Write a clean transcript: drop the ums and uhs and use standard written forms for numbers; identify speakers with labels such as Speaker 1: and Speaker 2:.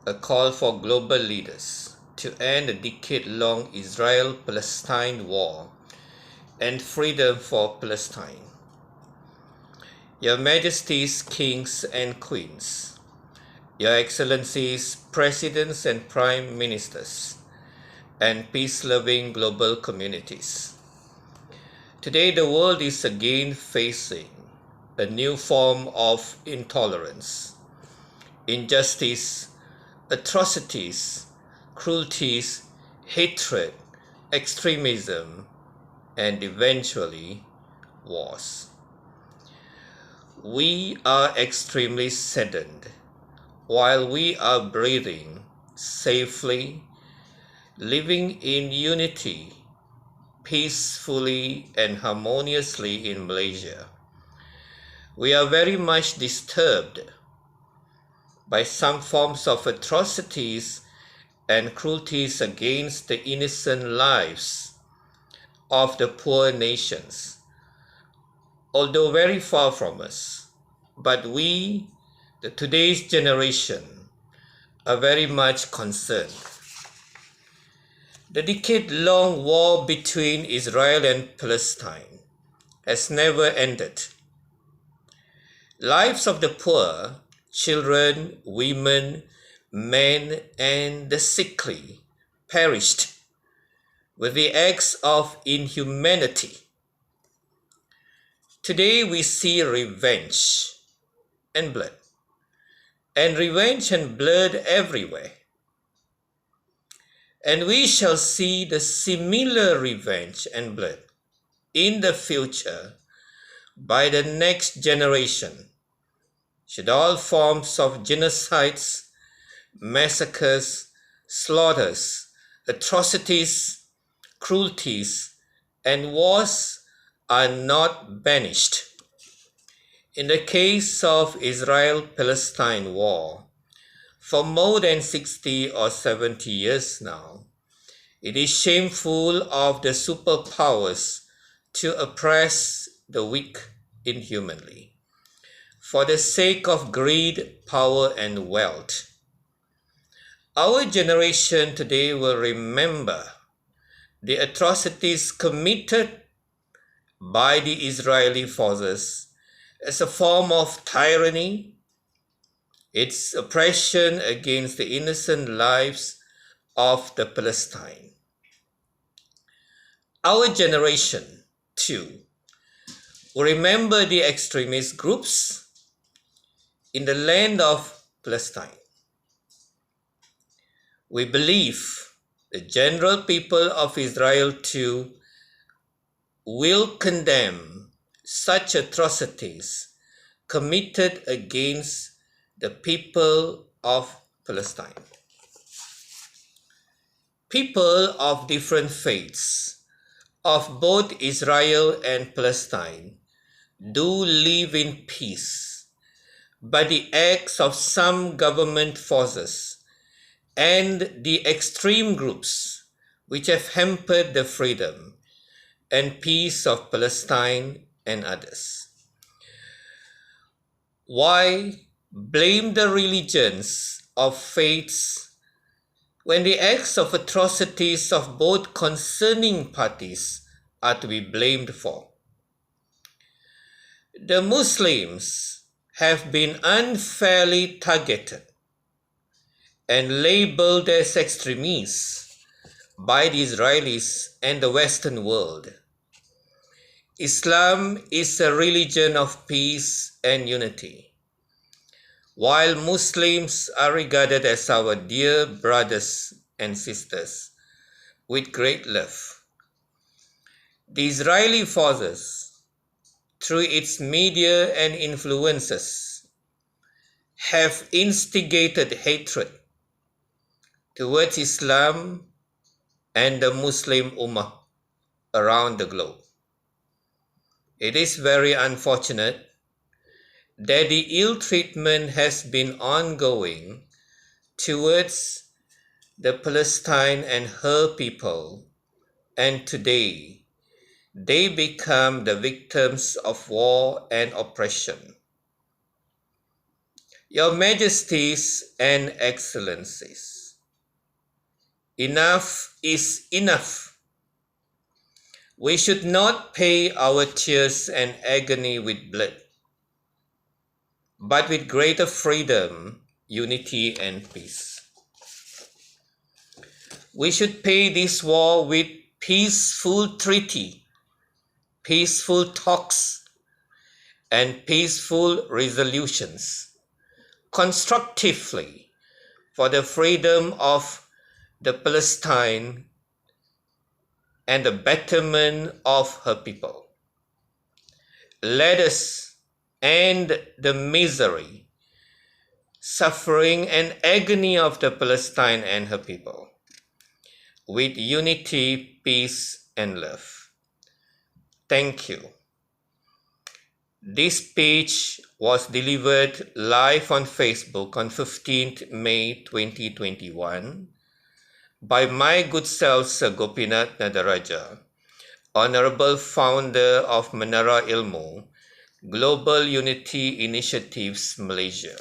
Speaker 1: a call for global leaders to end the decade-long Israel-Palestine war and freedom for Palestine. Your Majesties, Kings and Queens, Your Excellencies, Presidents and Prime Ministers, and peace-loving global communities. Today the world is again facing a new form of intolerance, injustice, atrocities, cruelties, hatred, extremism, and eventually wars. We are extremely saddened while we are breathing safely, living in unity, peacefully and harmoniously in Malaysia. We are very much disturbed by some forms of atrocities and cruelties against the innocent lives of the poor nations, although very far from us. But we, the today's generation, are very much concerned. The decade-long war between Israel and Palestine has never ended. Lives of the poor, children, women, men, and the sickly perished with the acts of inhumanity. Today we see revenge and blood, and revenge and blood everywhere. And we shall see the similar revenge and blood in the future by the next generation, should all forms of genocides, massacres, slaughters, atrocities, cruelties, and wars are not banished. In the case of Israel-Palestine war, for more than 60 or 70 years now, it is shameful of the superpowers to oppress the weak inhumanly, for the sake of greed, power, and wealth. Our generation today will remember the atrocities committed by the Israeli forces as a form of tyranny, its oppression against the innocent lives of the Palestine. Our generation, too, will remember the extremist groups in the land of Palestine. We believe the general people of Israel, too, will condemn such atrocities committed against the people of Palestine. People of different faiths of both Israel and Palestine do live in peace, but the acts of some government forces and the extreme groups which have hampered the freedom and peace of Palestine and others. Why blame the religions of faiths when the acts of atrocities of both concerning parties are to be blamed for? The Muslims have been unfairly targeted and labeled as extremists by the Israelis and the Western world. Islam is a religion of peace and unity, while Muslims are regarded as our dear brothers and sisters with great love. The Israeli forces, through its media and influences, have instigated hatred towards Islam and the Muslim Ummah around the globe. It is very unfortunate that the ill treatment has been ongoing towards the Palestine and her people, and today they become the victims of war and oppression. Your Majesties and Excellencies, enough is enough. We should not pay our tears and agony with blood, but with greater freedom, unity, and peace. We should pay this war with peaceful treaty, peaceful talks, and peaceful resolutions, constructively, for the freedom of the Palestine and the betterment of her people. Let us end the misery, suffering, and agony of the Palestine and her people with unity, peace, and love. Thank you. This speech was delivered live on Facebook on 15th May 2021 by my good self, Sir Gopinath Nadarajah, Honorable Founder of Menara Ilmu, Global Unity Initiatives Malaysia.